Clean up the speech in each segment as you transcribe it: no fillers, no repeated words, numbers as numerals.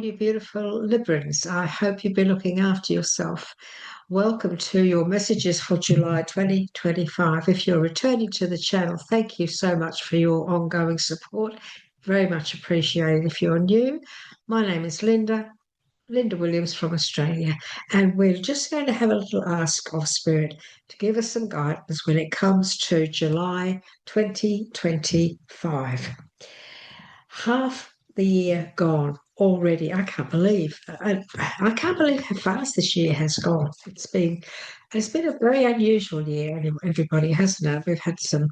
all you beautiful Librans. I hope you've been looking after yourself. Welcome to your messages for July 2025. If you're returning to the channel, thank you so much for your ongoing support. Very much appreciated. If you're new, my name is Linda Williams from Australia, and we're just going to have a little ask of Spirit to give us some guidance when it comes to July 2025. Half the year gone already. I can't believe how fast this year has gone. It's been a very unusual year, everybody, hasn't it? We've had some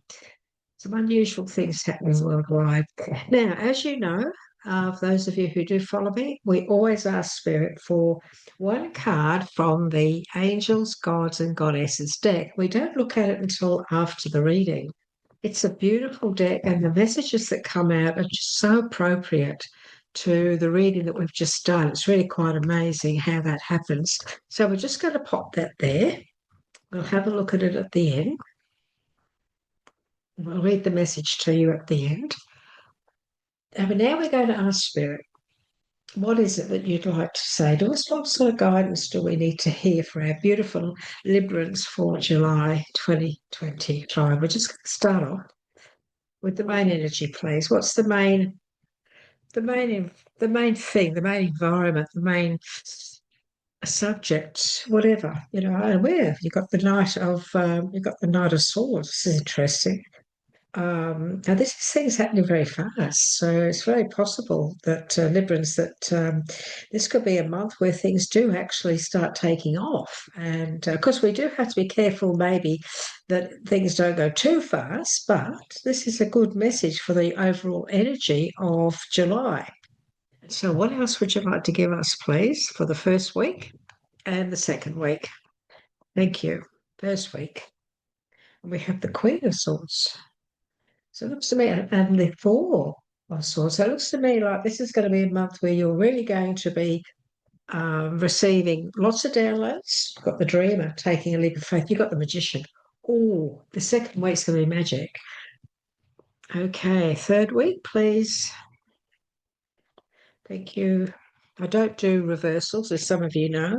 unusual things happening worldwide. Now, as you know, for those of you who do follow me, we always ask Spirit for one card from the Angels, Gods, and Goddesses deck. We don't look at it until after the reading. It's a beautiful deck, and the messages that come out are just so appropriate to the reading that we've just done. It's really quite amazing how that happens. So we're just going to pop that there. We'll have a look at it at the end. We'll read the message to you at the end. And now we're going to ask Spirit, what is it that you'd like to say to us? What sort of guidance do we need to hear for our beautiful Librans for July 2025? We're just going to start off with the main energy, please. What's the main thing, the main environment, the main subject, whatever, and where you've got the Knight of Swords. This is interesting. Now this thing's happening very fast, so it's very possible that Librans, that this could be a month where things do actually start taking off, and of course we do have to be careful maybe that things don't go too fast, but this is a good message for the overall energy of July. So what else would you like to give us, please, for the first week and the second week? Thank you. First week. We have the Queen of Swords. So it looks to me, and the Four of Swords. So it looks to me like this is going to be a month where you're really going to be receiving lots of downloads. You've got the Dreamer taking a leap of faith. You've got the Magician. Oh, the second week's going to be magic. Okay, third week, please. Thank you. I don't do reversals, as some of you know.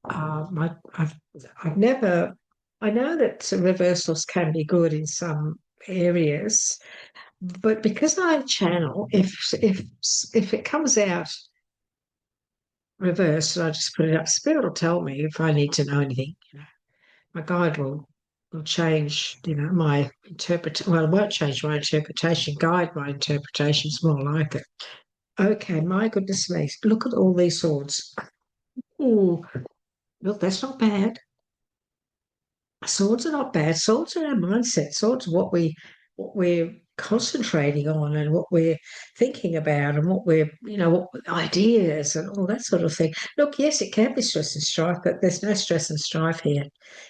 I've never. I know that reversals can be good in some areas, but because I channel, if it comes out reversed, I just put it up. Spirit will tell me if I need to know anything. My guide will change. My interpret. Well, it won't change my interpretation. Guide my interpretation is more like it. Okay, my goodness me! Look at all these swords. Oh, look, that's not bad. Swords are not bad. Swords are our mindset. Swords are what we're concentrating on and what we're thinking about and what ideas and all that sort of thing. Look, yes, it can be stress and strife, but there's no stress and strife here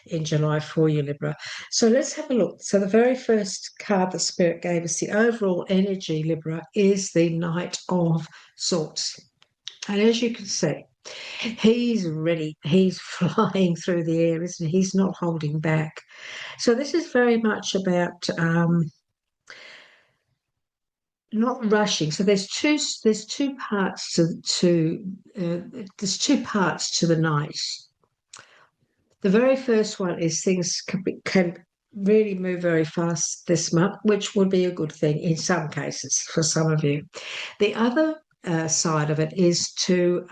in July for you, Libra. So let's have a look. So the very first card that Spirit gave us, the overall energy, Libra, is the Knight of Swords. And as you can see, he's ready. He's flying through the air, isn't he? He's not holding back. So this is very much about not rushing. So there's two parts to the night. The very first one is things can really move very fast this month, which would be a good thing in some cases for some of you. The other side of it is to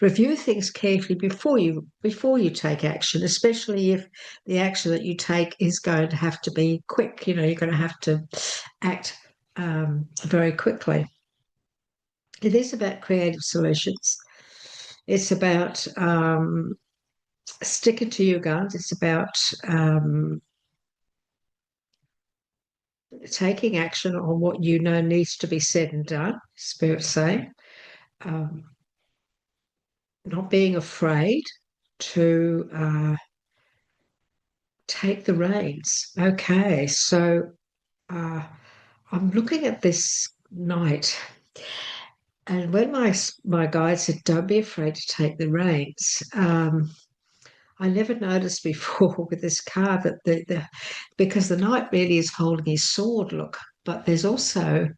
review things carefully before you take action, especially if the action that you take is going to have to be quick. You're going to have to act very quickly. It is about creative solutions. It's about sticking to your guns. It's about taking action on what needs to be said and done, Spirit say. Not being afraid to take the reins. Okay, so I'm looking at this Knight, and when my guide said, "Don't be afraid to take the reins," I never noticed before with this card that because the Knight really is holding his sword, look, but there's also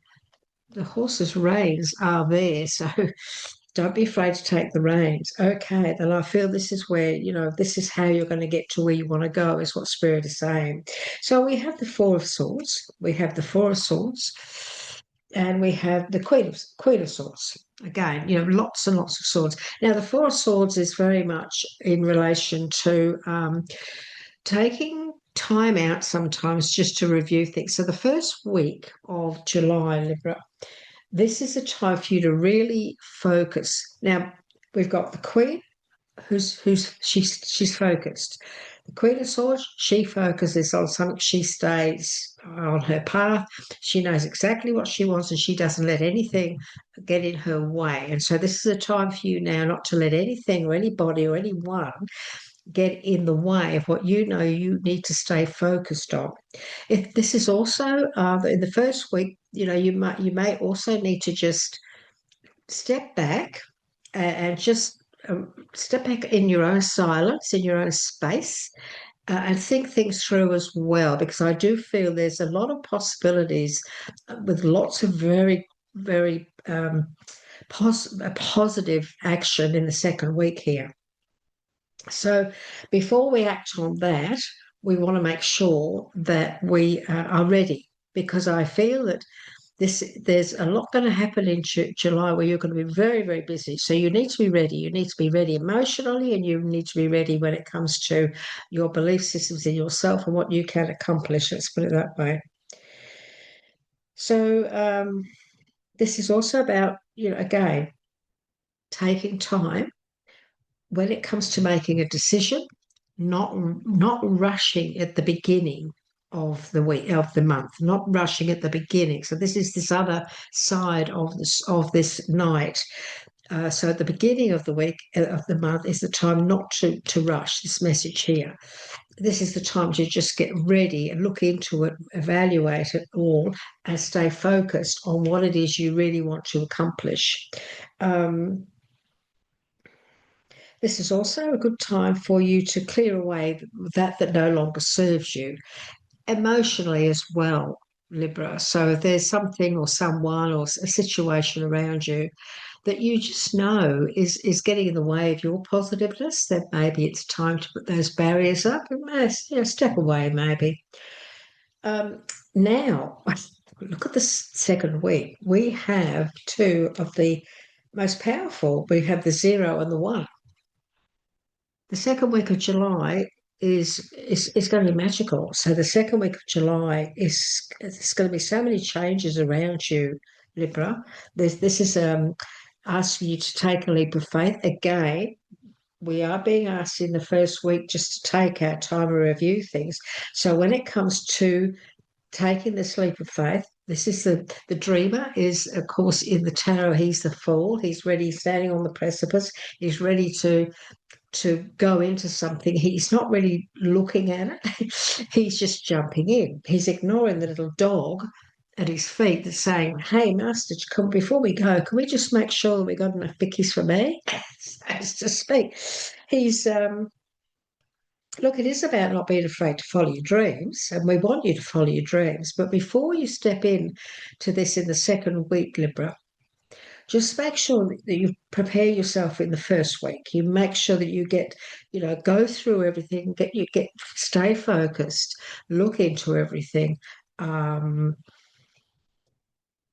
the horse's reins are there. So Don't be afraid to take the reins. Okay, then I feel this is where, this is how you're going to get to where you want to go, is what Spirit is saying. So we have the Four of Swords, we have the Four of Swords, and we have the Queen of Swords. Again, lots and lots of swords. Now, the Four of Swords is very much in relation to taking time out sometimes just to review things. So the first week of July, Libra, this is a time for you to really focus. Now, we've got the Queen, she's focused. The Queen of Swords, she focuses on something. She stays on her path. She knows exactly what she wants, and she doesn't let anything get in her way. And so this is a time for you now not to let anything or anybody or anyone get in the way of what you know you need to stay focused on. If this is also in the first week, you may also need to just step back and just step back in your own silence, in your own space, and think things through as well, because I do feel there's a lot of possibilities with lots of very, very positive action in the second week here. So before we act on that, we want to make sure that we are ready, because I feel that there's a lot going to happen in July where you're going to be very, very busy. So you need to be ready. You need to be ready emotionally, and you need to be ready when it comes to your belief systems in yourself and what you can accomplish. Let's put it that way. So this is also about, again, taking time when it comes to making a decision, not rushing at the beginning of the week, of the month, not rushing at the beginning. So this is this other side of this night. So at the beginning of the week, of the month, is the time not to rush. This message here. This is the time to just get ready and look into it, evaluate it all, and stay focused on what it is you really want to accomplish. This is also a good time for you to clear away that no longer serves you, emotionally as well, Libra. So if there's something or someone or a situation around you that you just know is getting in the way of your positiveness, then maybe it's time to put those barriers up and step away maybe. Now, look at the second week. We have two of the most powerful. We have the 0 and the 1. The second week of July is going to be magical. So the second week of July it's going to be so many changes around you, Libra. This is asking you to take a leap of faith. Again, we are being asked in the first week just to take our time and review things. So when it comes to taking this leap of faith, this is the dreamer is, of course, in the tower. He's the fool. He's ready, standing on the precipice. He's ready to go into something. He's not really looking at it. He's just jumping in. He's ignoring the little dog at his feet that's saying, "Hey, master, before we go, can we just make sure that we got enough bickies for me?" So to speak. He's look, it is about not being afraid to follow your dreams, and we want you to follow your dreams. But before you step in to this in the second week, Libra, just make sure that you prepare yourself in the first week. You make sure that you get, go through everything, stay focused, look into everything. And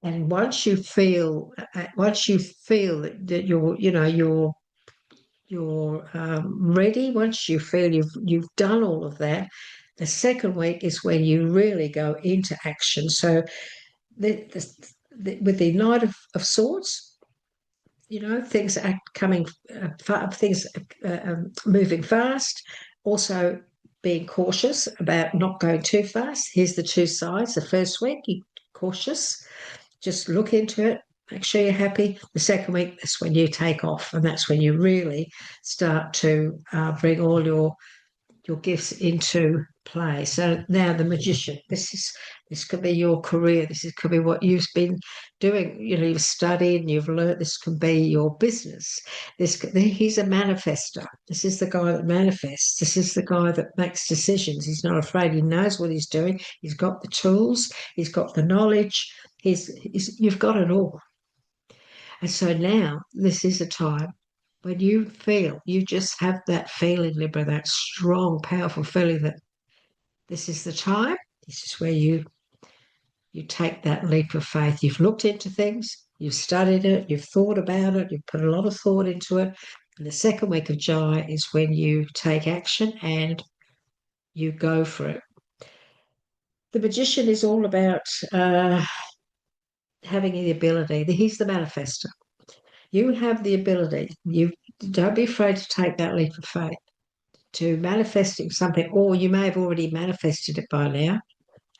once you feel that you're ready, once you feel you've done all of that, the second week is when you really go into action. So with the Knight of Swords, things are coming, things moving fast. Also, being cautious about not going too fast. Here's the two sides. The first week, you're cautious, just look into it, make sure you're happy. The second week, that's when you take off, and that's when you really start to bring all your gifts into play. So now the Magician, this could be your career. Could be what you've been doing. You've studied and you've learned. This could be your business. He's a manifester. This is the guy that manifests. This is the guy that makes decisions. He's not afraid. He knows what he's doing. He's got the tools. He's got the knowledge. You've got it all. And so now this is a time when you just have that feeling, Libra, that strong, powerful feeling that this is the time. This is where you take that leap of faith. You've looked into things, you've studied it, you've thought about it, you've put a lot of thought into it. And the second week of July is when you take action and you go for it. The magician is all about having the ability. He's the manifester. You have the ability. You don't be afraid to take that leap of faith to manifesting something, or you may have already manifested it by now.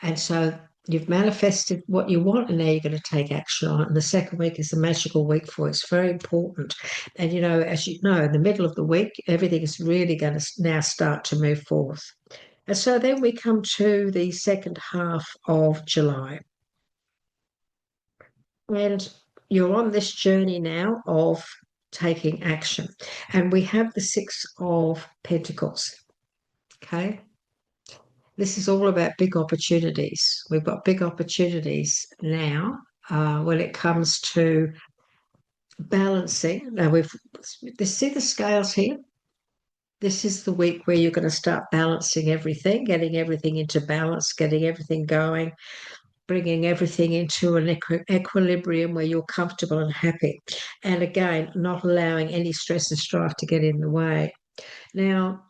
And so you've manifested what you want, and now you're going to take action on it. And the second week is the magical week for it. It's very important. And, as you know, in the middle of the week, everything is really going to now start to move forth. And so then we come to the second half of July. And you're on this journey now of taking action. And we have the Six of Pentacles. Okay. This is all about big opportunities. We've got big opportunities now when it comes to balancing. Now see the scales here. This is the week where you're going to start balancing everything, getting everything into balance, getting everything going, bringing everything into an equilibrium where you're comfortable and happy. And again, not allowing any stress and strife to get in the way. Now,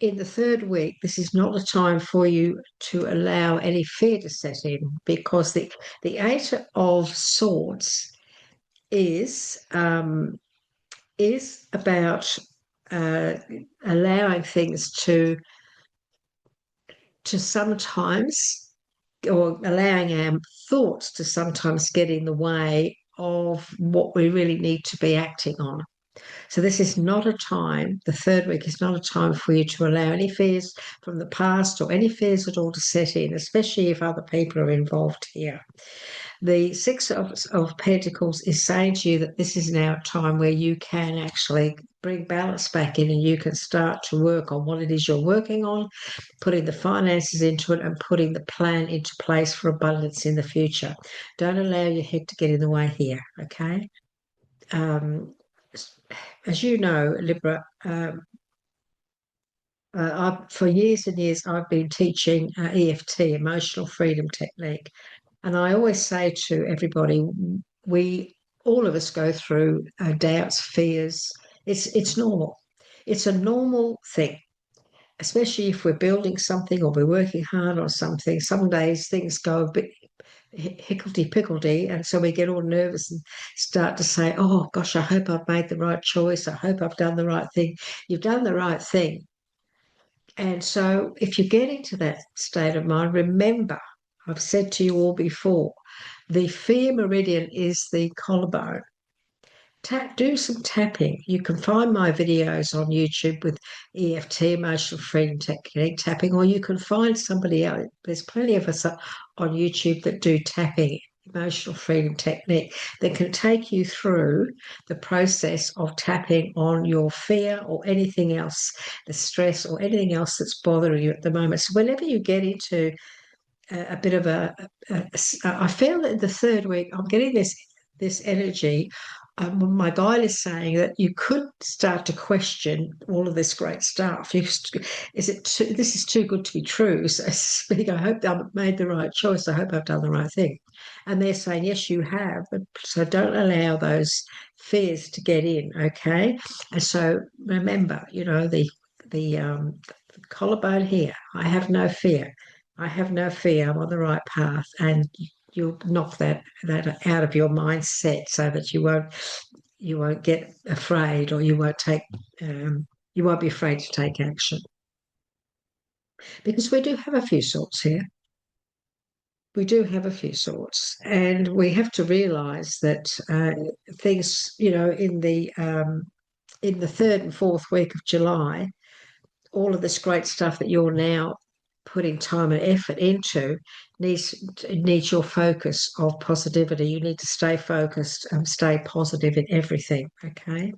in the third week, this is not a time for you to allow any fear to set in, because the Eight of Swords is about allowing things to sometimes, or allowing our thoughts to sometimes get in the way of what we really need to be acting on. So this is not a time, the third week is not a time for you to allow any fears from the past or any fears at all to set in, especially if other people are involved here. The Six of Pentacles is saying to you that this is now a time where you can actually bring balance back in, and you can start to work on what it is you're working on, putting the finances into it and putting the plan into place for abundance in the future. Don't allow your head to get in the way here, okay? As you know, Libra, for years and years, I've been teaching EFT, Emotional Freedom Technique. And I always say to everybody, all of us go through doubts, fears. It's normal. It's a normal thing, especially if we're building something or we're working hard on something. Some days things go a bit hickledy-pickledy, and so we get all nervous and start to say, oh gosh, I hope I've made the right choice, I hope I've done the right thing. You've done the right thing. And so if you get into that state of mind, remember, I've said to you all before, the fear meridian is the collarbone. Do some tapping. You can find my videos on YouTube with EFT, Emotional Freedom Technique tapping, or you can find somebody else. There's plenty of us on YouTube that do tapping, Emotional Freedom Technique, that can take you through the process of tapping on your fear or anything else, the stress or anything else that's bothering you at the moment. So whenever you get into a bit of I feel that in the third week, I'm getting this energy. My guide is saying that you could start to question all of this great stuff. This is too good to be true, so to speak. I hope I've made the right choice. I hope I've done the right thing. And they're saying, yes, you have. So don't allow those fears to get in, okay? And so remember, the collarbone here. I have no fear. I have no fear. I'm on the right path, and you'll knock that out of your mindset so that you won't get afraid, or you won't be afraid to take action, because we do have a few swords here. We do have a few swords, and we have to realise that things, in the third and fourth week of July, all of this great stuff that you're now putting time and effort into needs your focus of positivity. You need to stay focused and stay positive in everything, okay?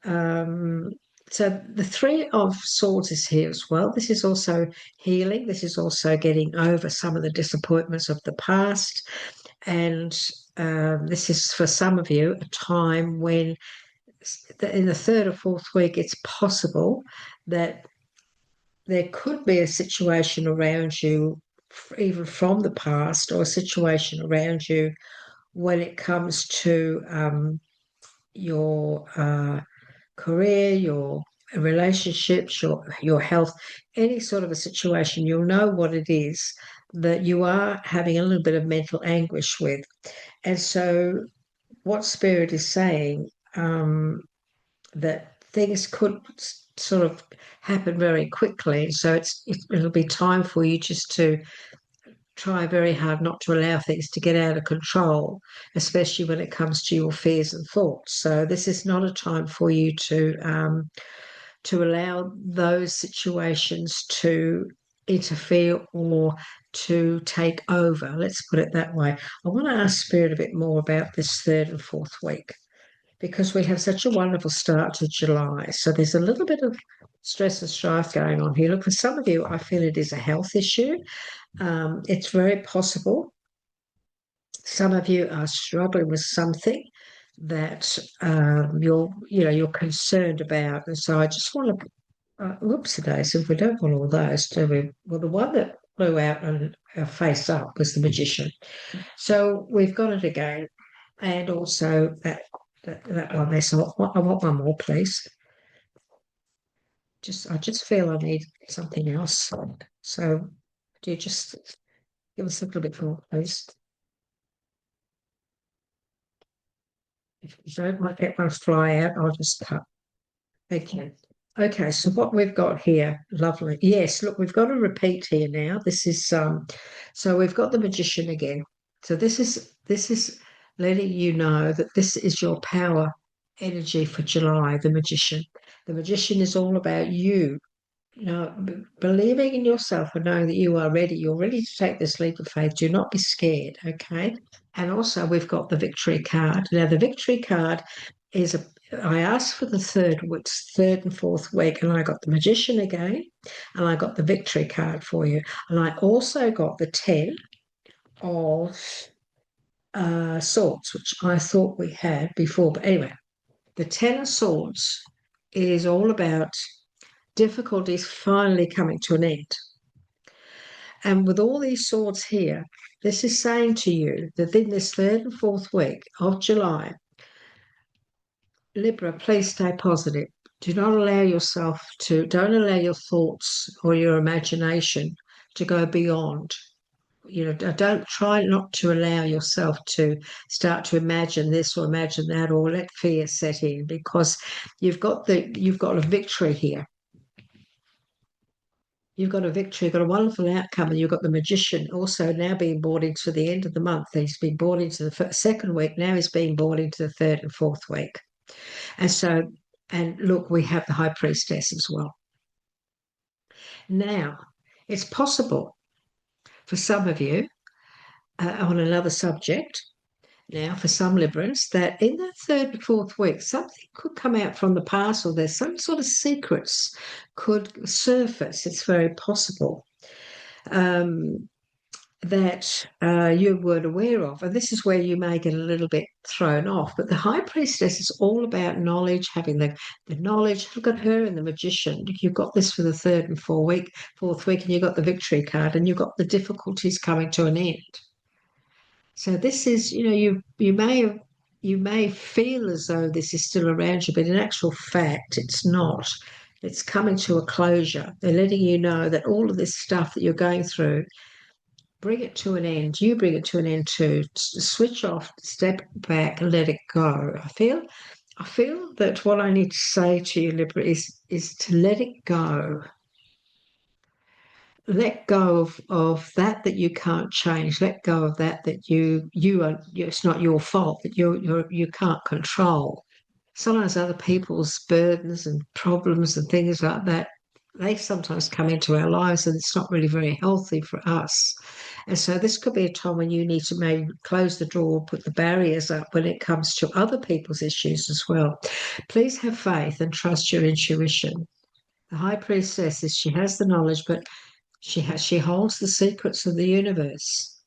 So the Three of Swords is here as well. This is also healing. This is also getting over some of the disappointments of the past. And this is for some of you a time when in the third or fourth week, it's possible that there could be a situation around you, even from the past, or a situation around you when it comes to your career, your relationships, your health, any sort of a situation, you'll know what it is that you are having a little bit of mental anguish with. And so, what Spirit is saying, that things could sort of happen very quickly. So it'll be time for you just to try very hard not to allow things to get out of control, especially when it comes to your fears and thoughts. So this is not a time for you to allow those situations to interfere or to take over. Let's put it that way. I want to ask Spirit a bit more about this third and fourth week because we have such a wonderful start to July. So there's a little bit of stress and strife going on here. Look, for some of you, I feel it is a health issue. It's very possible some of you are struggling with something that you're concerned about, and so I just want to. Whoops, today. So if we don't want all those, do we? Well, the one that flew out and face up was the magician. So we've got it again, and also that one there. So I want one more, please. I just feel I need something else. So do you just give us a little bit more, please? If you don't like that one fly out, I'll just cut. Thank you. Okay, so what we've got here, lovely. Yes, look, we've got a repeat here now. This is so we've got the magician again. So this is letting you know that this is your power energy for July, the magician. The magician is all about you, believing in yourself and knowing that you are ready. You're ready to take this leap of faith. Do not be scared, okay? And also we've got the victory card. Now the victory card is I asked for the third and fourth week, and I got the magician again, and I got the victory card for you. And I also got the 10 of swords, which I thought we had before. But anyway, the 10 of swords is all about difficulties finally coming to an end. And with all these swords here, this is saying to you that in this third and fourth week of July, Libra, please stay positive. Don't allow your thoughts or your imagination to go beyond. Don't try not to allow yourself to start to imagine this or imagine that or let fear set in, because you've got a victory here. You've got a victory, you've got a wonderful outcome, and you've got the magician also now being brought into the end of the month. He's been brought into the second week, now he's being brought into the third and fourth week. And look, we have the high priestess as well. Now, it's possible for some of you, on another subject, now for some Librans, that in that third and fourth week, something could come out from the past, or there's some sort of secrets could surface. It's very possible. That you weren't aware of. And this is where you may get a little bit thrown off. But the high priestess is all about knowledge, having the knowledge. Look at her and the magician. You've got this for the third and fourth week, and you've got the victory card, and you've got the difficulties coming to an end. So this is, you may feel as though this is still around you, but in actual fact, it's not. It's coming to a closure. They're letting you know that all of this stuff that you're going through, bring it to an end. You bring it to an end too. Switch off, step back, let it go. I feel that what I need to say to you, Libra, is to let it go. Let go of that you can't change. Let go of that it's not your fault, that you can't control. Sometimes other people's burdens and problems and things like that, they sometimes come into our lives, and it's not really very healthy for us. And so this could be a time when you need to maybe close the door, put the barriers up when it comes to other people's issues as well. Please have faith and trust your intuition. The high priestess she has the knowledge, but she holds the secrets of the universe.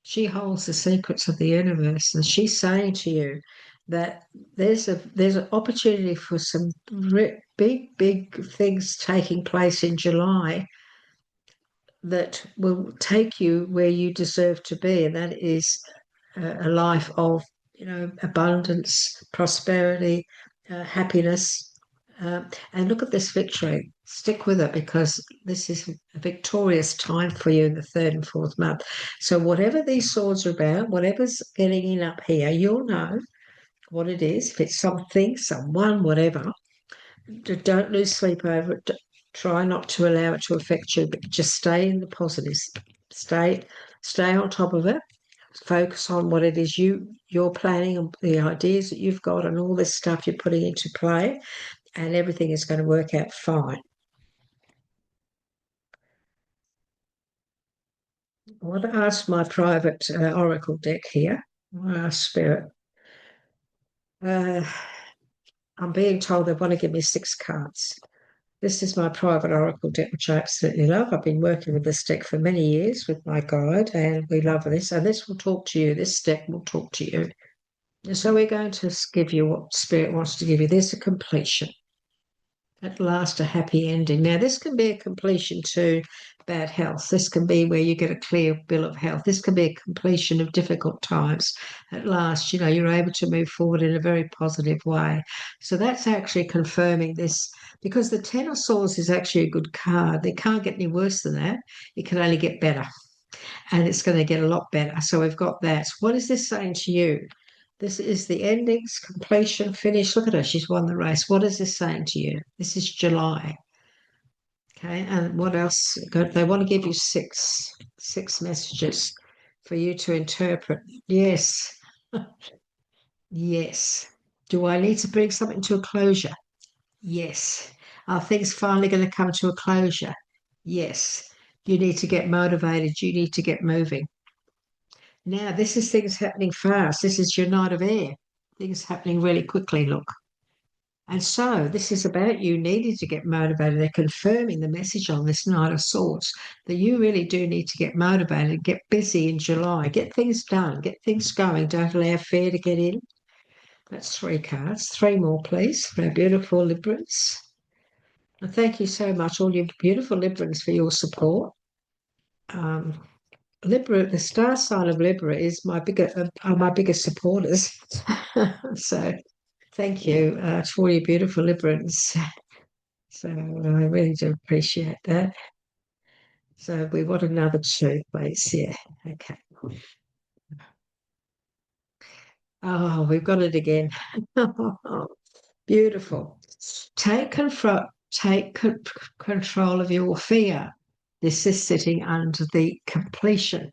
She holds the secrets of the universe, and she's saying to you that there's an opportunity for some big things taking place in July that will take you where you deserve to be, and that is a life of abundance, prosperity, happiness. And look at this victory. Stick with it because this is a victorious time for you in the third and fourth month. So whatever these swords are about, whatever's getting in up here, you'll know what it is. If it's something, someone, whatever, don't lose sleep over it. Try not to allow it to affect you, but just stay in the positives. Stay, stay on top of it. Focus on what it is you're planning and the ideas that you've got and all this stuff you're putting into play, and everything is going to work out fine. I want to ask my private oracle deck here. I want to ask Spirit. Uh, I'm being told they want to give me 6 cards. This is my private oracle deck, which I absolutely love. I've been working with this deck for many years with my guide, and we love this. And this will talk to you. This deck will talk to you. And so we're going to give you what Spirit wants to give you. There's a completion. At last, a happy ending. Now, this can be a completion to bad health. This can be where you get a clear bill of health. This can be a completion of difficult times. At last, you're able to move forward in a very positive way. So that's actually confirming this, because the Ten of Swords is actually a good card. They can't get any worse than that. It can only get better, and it's going to get a lot better. So we've got that. What is this saying to you? This is the endings, completion, finish. Look at her. She's won the race. What is this saying to you? This is July. Okay. And what else? They want to give you six messages for you to interpret. Yes. Yes. Do I need to bring something to a closure? Yes. Are things finally going to come to a closure? Yes. You need to get motivated. You need to get moving. Now, this is things happening fast. This is your Knight of Air. Things happening really quickly, look. And so this is about you needing to get motivated. They're confirming the message on this Knight of Swords that you really do need to get motivated, get busy in July, get things done, get things going. Don't allow fear to get in. That's 3 cards. 3 more, please, for our beautiful Librans. And thank you so much, all you beautiful Librans, for your support. Libra, the star sign of Libra is are my biggest supporters. So thank you to all you beautiful Librans. So I really do appreciate that. So we want another 2, please. Yeah. Okay. Oh, we've got it again. Beautiful. Take control of your fear. This is sitting under the completion.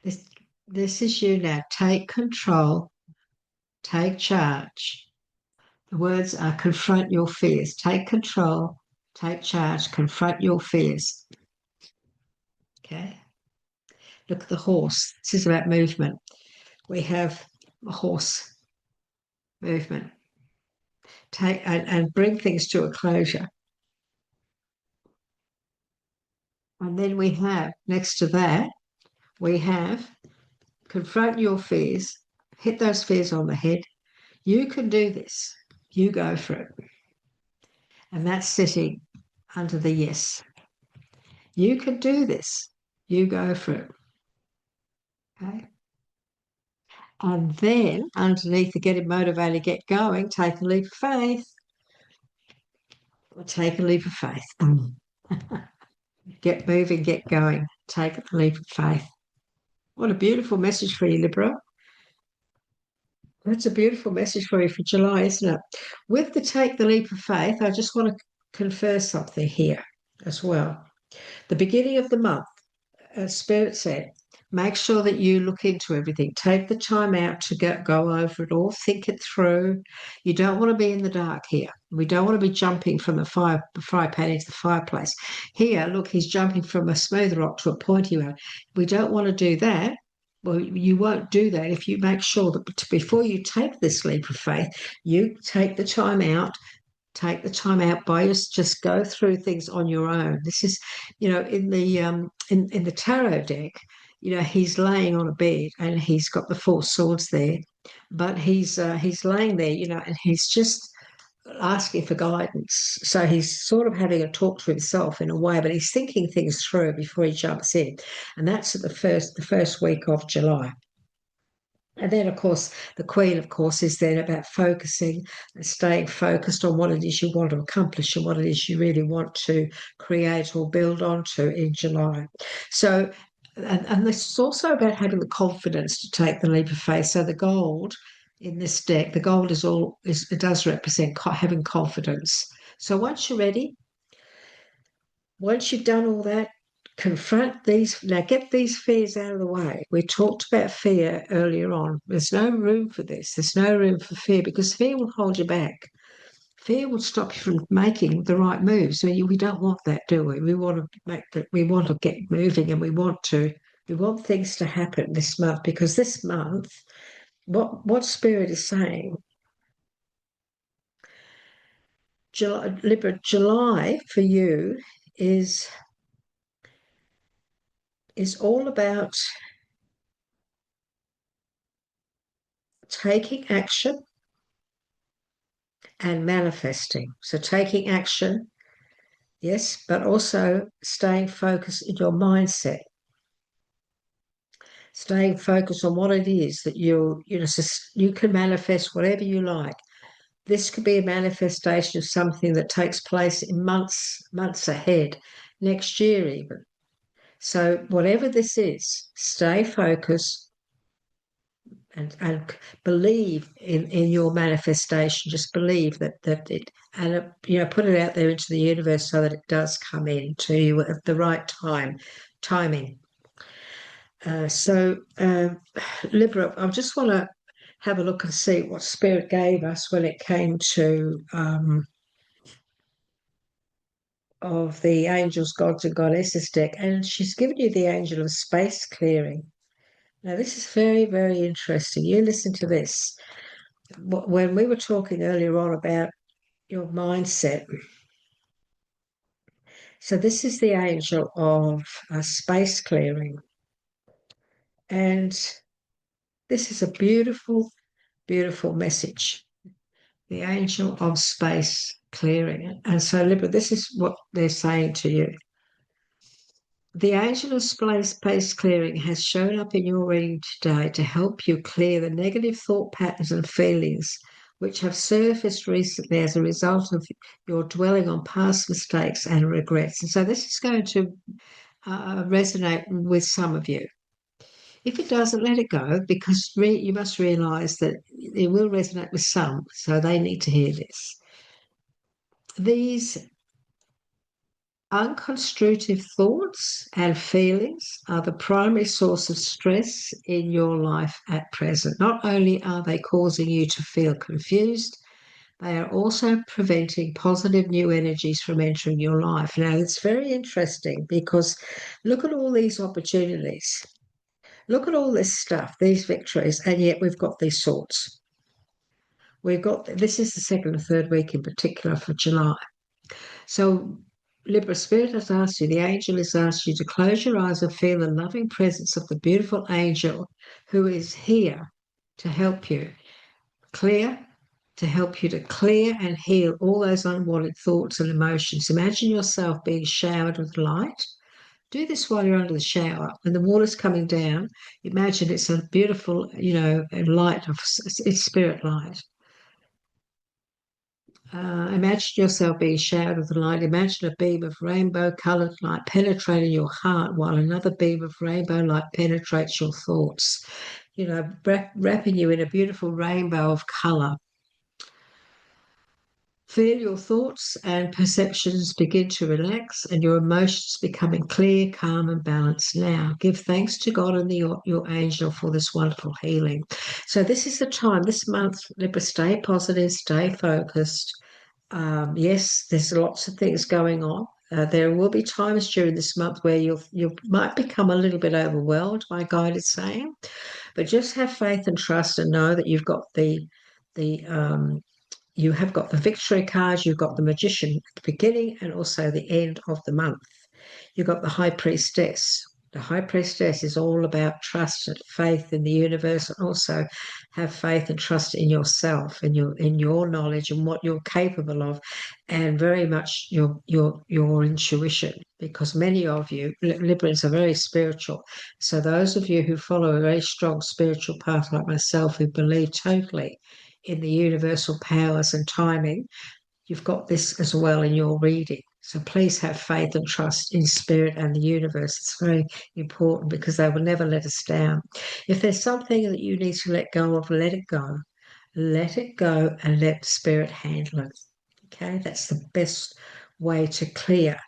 This is you now. Take control. Take charge. The words are confront your fears. Take control. Take charge. Confront your fears. Okay. Look at the horse. This is about movement. We have a horse movement. Take and bring things to a closure. And then we have, next to that, we have confront your fears, hit those fears on the head. You can do this. You go for it. And that's sitting under the yes. You can do this. You go for it. Okay. And then underneath the getting motivated, get going, take a leap of faith. Take a leap of faith. Get moving, get going. Take a leap of faith. What a beautiful message for you, Libra. That's a beautiful message for you for July, isn't it? With the take the leap of faith, I just want to confer something here as well. The beginning of the month, as Spirit said, make sure that you look into everything. Take the time out to go over it all, think it through. You don't want to be in the dark here. We don't want to be jumping from the fry pan into the fireplace. Here, look, he's jumping from a smooth rock to a pointy one. We don't want to do that. Well, you won't do that if you make sure that before you take this leap of faith, you take the time out Take the time out by just go through things on your own. This is, in the tarot deck, he's laying on a bed and he's got the four swords there, but he's laying there, and he's just asking for guidance. So he's sort of having a talk to himself in a way, but he's thinking things through before he jumps in. And that's at the first week of July. And then, of course, the Queen, of course, is then about focusing and staying focused on what it is you want to accomplish and what it is you really want to create or build onto in July. So, and this is also about having the confidence to take the leap of faith. So the gold in this deck, the gold it does represent having confidence. So once you're ready, once you've done all that, confront these. Now, get these fears out of the way. We talked about fear earlier on. There's no room for this. There's no room for fear because fear will hold you back. Fear will stop you from making the right moves. We don't want that, do we? We want to we want to get moving, and we want things to happen this month because this month, what Spirit is saying, July for you is all about taking action and manifesting. So taking action, yes, but also staying focused in your mindset, staying focused on what it is that you can manifest whatever you like. This could be a manifestation of something that takes place in months ahead, next year even. So whatever this is, stay focused, and believe in your manifestation. Just believe that it, and put it out there into the universe so that it does come in to you at the right timing. Libra, I just want to have a look and see what Spirit gave us when it came to of the angels, gods, and goddesses deck, and she's given you the angel of space clearing. Now, this is very, very interesting. You listen to this. When we were talking earlier on about your mindset, so this is the angel of space clearing. And this is a beautiful, beautiful message. The angel of space clearing. And so, Libra, this is what they're saying to you. The angel of space clearing has shown up in your reading today to help you clear the negative thought patterns and feelings which have surfaced recently as a result of your dwelling on past mistakes and regrets. And so this is going to resonate with some of you. If it doesn't, let it go, because you must realise that it will resonate with some, so they need to hear this. These unconstructive thoughts and feelings are the primary source of stress in your life at present. Not only are they causing you to feel confused, they are also preventing positive new energies from entering your life. Now, it's very interesting because look at all these opportunities. Look at all this stuff, these victories, and yet we've got these swords. This is the second and third week in particular for July. So Libra, Spirit has asked you, the angel has asked you to close your eyes and feel the loving presence of the beautiful angel who is here to help you to help you to clear and heal all those unwanted thoughts and emotions. Imagine yourself being showered with light. Do this while you're under the shower. When the water's coming down, imagine it's a beautiful, light it's spirit light. Imagine yourself being showered with light. Imagine a beam of rainbow-coloured light penetrating your heart while another beam of rainbow light penetrates your thoughts, wrapping you in a beautiful rainbow of colour. Feel your thoughts and perceptions begin to relax and your emotions becoming clear, calm, and balanced. Now, give thanks to God and your angel for this wonderful healing. So this is the time, this month, Libra, stay positive, stay focused. Yes, there's lots of things going on. There will be times during this month where you might become a little bit overwhelmed, my guide is saying, but just have faith and trust and know that you've got the you have got the victory cards, you've got the magician at the beginning and also the end of the month. You've got the high priestess. The high priestess is all about trust and faith in the universe, and also have faith and trust in yourself and your knowledge and what you're capable of, and very much your intuition. Because many of you Librans are very spiritual. So those of you who follow a very strong spiritual path, like myself, who believe totally in the universal powers and timing, you've got this as well in your reading. So please have faith and trust in spirit and the universe. It's very important because they will never let us down. If there's something that you need to let go of, let it go. Let it go and let spirit handle it. Okay, that's the best way to clear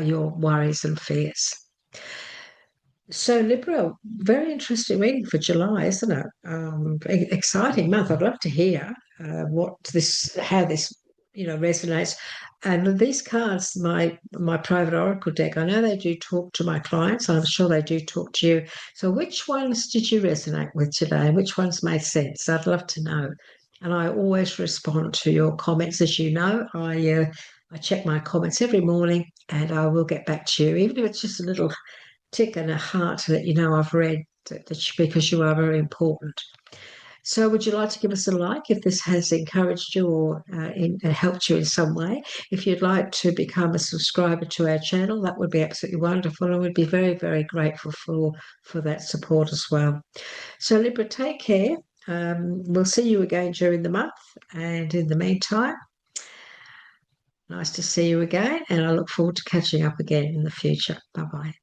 your worries and fears. So Libra, very interesting reading for July, isn't it? Exciting month. I'd love to hear how this, resonates. And these cards, my private oracle deck, I know they do talk to my clients. I'm sure they do talk to you. So which ones did you resonate with today? Which ones made sense? I'd love to know. And I always respond to your comments, as you know. I check my comments every morning, and I will get back to you, even if it's just a little tick and a heart to let you know I've read because you are very important. So, would you like to give us a like if this has encouraged you or helped you in some way? If you'd like to become a subscriber to our channel, that would be absolutely wonderful. I would be very, very grateful for that support as well. So, Libra, take care. We'll see you again during the month. And in the meantime, nice to see you again. And I look forward to catching up again in the future. Bye bye.